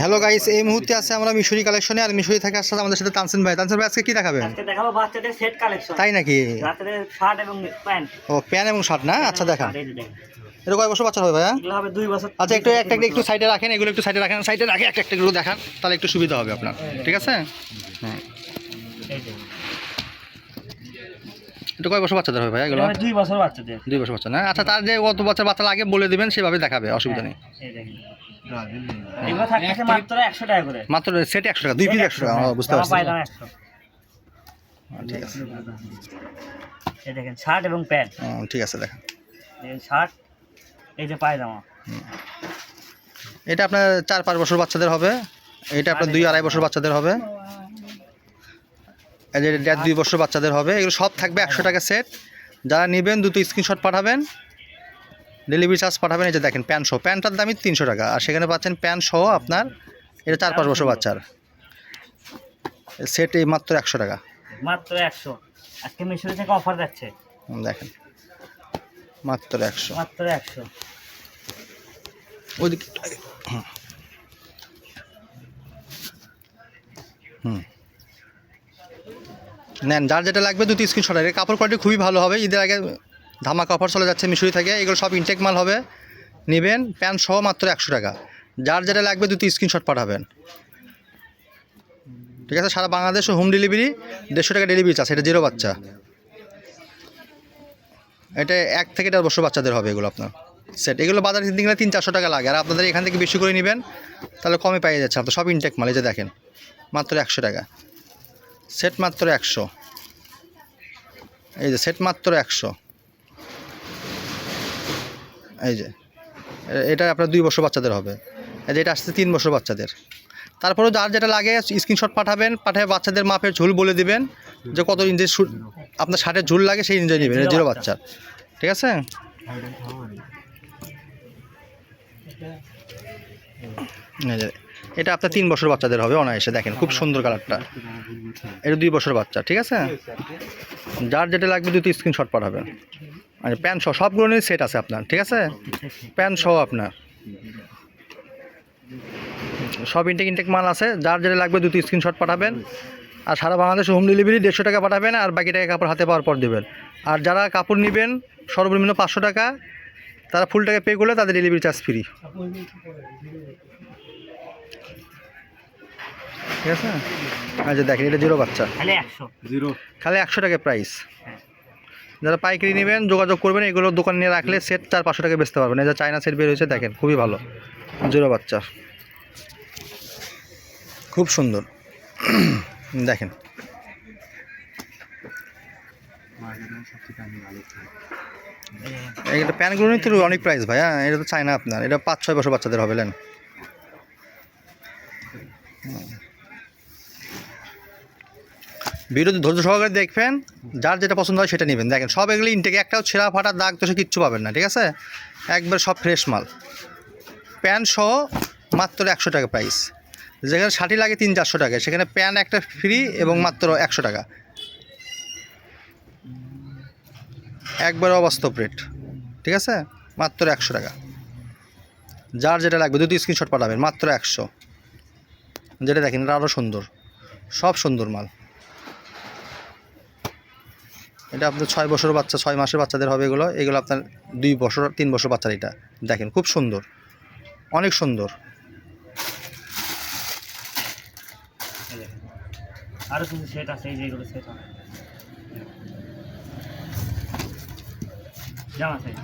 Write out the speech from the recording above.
Hello guys, এই মুহূর্তে আছে আমরা মিশরি কালেকশনে। আর মিশরি থেকে আসলে আমাদের সাথে তানসিন ভাই। তানসিন ভাই আজকে কি দেখাবেন? আজকে দেখাবো বাচ্চাদের সেট কালেকশন। তাই নাকি? বাচ্চাদের শার্ট এবং প্যান্ট। ও, প্যান্ট এবং শার্ট না? আচ্ছা দেখান। এটা কয় বছর বাচ্চা হবে ভাইয়া? এগুলো হবে 2 বছর। আচ্ছা একটু একটু সাইডে রাখেন, এগুলো একটু সাইডে রাখেন, সাইডে রাখে একটা একটু দেখান, তাহলে একটু সুবিধা হবে আপনার। ঠিক আছে? হ্যাঁ। এই যে এটা কয় বছর বাচ্চাদের হবে ভাইয়া এগুলো? 2 বছর বাচ্চাদের। 2 বছর বাচ্চা না? আচ্ছা, তার যে কত বছর বাচ্চা লাগে বলে দিবেন, সেভাবে দেখাবে, অসুবিধা নেই। এই দেখেন এগুলো থাকছে মাত্র 100 টাকা করে। মাত্র সেট 100 টাকা, 2 পিস 100 টাকা। বুঝতে পারছি। পায়জামা 100। ঠিক আছে। এই দেখেন শার্ট এবং প্যান্ট। ঠিক আছে দেখান। এই শার্ট, এই যে পায়জামা। এটা আপনার 4-5 বছর বাচ্চাদের হবে। এটা আপনার 2-2.5 বছর বাচ্চাদের হবে। এই যে 1.5-2 বছর বাচ্চাদের হবে। এগুলো সব থাকবে 100 টাকা সেট। যারা নেবেন দ্রুত স্ক্রিনশট পাঠাবেন, ডেলিভারি চার্জ পাঠাবেন। এই যে দেখেন প্যান্ট সহ, প্যান্টটার দামই 300 টাকা। আর সেখানে পাচ্ছেন প্যান্ট সহ আপনার, এটা 4-5 বছর বাচ্চার সেট, এই মাত্র 100 টাকা। মাত্র 100। আজকে মিশরি থেকে অফার যাচ্ছে। দেখেন মাত্র 100। মাত্র 100। ওইদিকে নেন, যার যেটা লাগবে দুটো স্ক্রিনশট। এর কাপড় কোয়ালিটি খুবই ভালো হবে। ঈদের আগে ধামাকা অফার চলে যাচ্ছে মিশরি থেকে। এগুলো সব ইনটেক মাল হবে। নেবেন প্যান্ট সহ মাত্র 100 টাকা। যার যেটা লাগবে দুটো স্ক্রিনশট পাঠাবেন। ঠিক আছে? সারা বাংলাদেশে হোম ডেলিভারি, 150 টাকা ডেলিভারি চার্জ। এটা 0 বাচ্চা। এটা 1 থেকে 1.5 বছর বাচ্চাদের হবে এগুলো আপনার সেট। এগুলো বাজারে কিনতে গেলে 300-400 টাকা লাগে। আর আপনাদের এখান থেকে বেশি করে নেবেন, তাহলে কমে পেয়ে যাচ্ছে। আপনার সব ইনটেক মাল। এই যে দেখেন মাত্র 100 টাকা সেট, মাত্র 100। এই যে সেট মাত্র 100। এই যে এটা আপনার 2 বছর বাচ্চাদের হবে। এই যে এটা আসছে 3 বছর বাচ্চাদের। তারপরেও যার যেটা লাগে স্ক্রিনশট পাঠাবেন, পাঠিয়ে বাচ্চাদের মাপের ঝুল বলে দিবেন, যে কত ইঞ্চি আপনার শার্টের ঝুল লাগে, সেই ইঞ্চি নেবেন। এটা 0 বাচ্চা। ঠিক আছে? এটা আপনার 3 বছর বাচ্চাদের হবে অনায়াসে। দেখেন খুব সুন্দর কালারটা। এটা 2 বছর বাচ্চা। ঠিক আছে? যার যেটা লাগবে দুটো স্ক্রিনশট পাঠাবেন। আর প্যান্ট সহ সবগুলো নিয়ে সেট আছে আপনার। ঠিক আছে? প্যান্ট সহ আপনার সব ইনটেক মাল আছে। যার যেটা লাগবে দুটো স্ক্রিনশট পাঠাবেন। আর সারা বাংলাদেশে হোম ডেলিভারি 150 টাকা পাঠাবেন। আর বাকি টাকা কাপড় হাতে পাওয়ার পর দেবেন। আর যারা কাপড় নেবেন সর্বনিম্ন 500 টাকা, তারা ফুল টাকা পে করলে তাদের ডেলিভারি চার্জ ফ্রি। ঠিক আছে? আচ্ছা দেখেন এটা 0 বাচ্চা, খালি 100 টাকা প্রাইস। যারা পাইকারি নেবেন যোগাযোগ করবেন। এগুলো দোকান নিয়ে রাখলে সেট 400-500 টাকা বেচতে পারবেন। এই যে চায়না সেট বের হয়েছে, দেখেন খুবই ভালো। 0 বাচ্চা, খুব সুন্দর। দেখেন এইটা প্যান্টগুলো নিতে অনেক প্রাইস ভাই। হ্যাঁ, এটা তো চায়না আপনার। এটা 5-6 বছর বাচ্চাদের হবে। নেন ভিডিওতে ধৈর্য সহকারে দেখবেন, যার যেটা পছন্দ হয় সেটা নেবেন। দেখেন সব এগুলো ইনটেকে, একটাও ছেঁড়া ফাটা দাগ তো সে কিচ্ছু পাবেন না। ঠিক আছে? একবার সব ফ্রেশ মাল। প্যান্ট সহ মাত্র 100 টাকা প্রাইস। যেখানে শার্টি লাগে 300-400 টাকা, সেখানে প্যান্ট একটা ফ্রি এবং মাত্র 100 টাকা। একবার অবাস্তব রেট। ঠিক আছে? মাত্র 100 টাকা। যার যেটা লাগবে দুটো স্ক্রিনশট পাঠাবেন, মাত্র 100। যেটা দেখেন এটা আরও সুন্দর, সব সুন্দর মাল। এটা আপনার 6 বছর বাচ্চা, 6 মাসের বাচ্চাদের হবে এগুলো। এগুলো আপনার 2 বছর 3 বছর বাচ্চার। এটা দেখেন খুব সুন্দর, অনেক সুন্দর। আরো কিছু সেট আছে, এই যেগুলো সেট আছে। জামা সেট,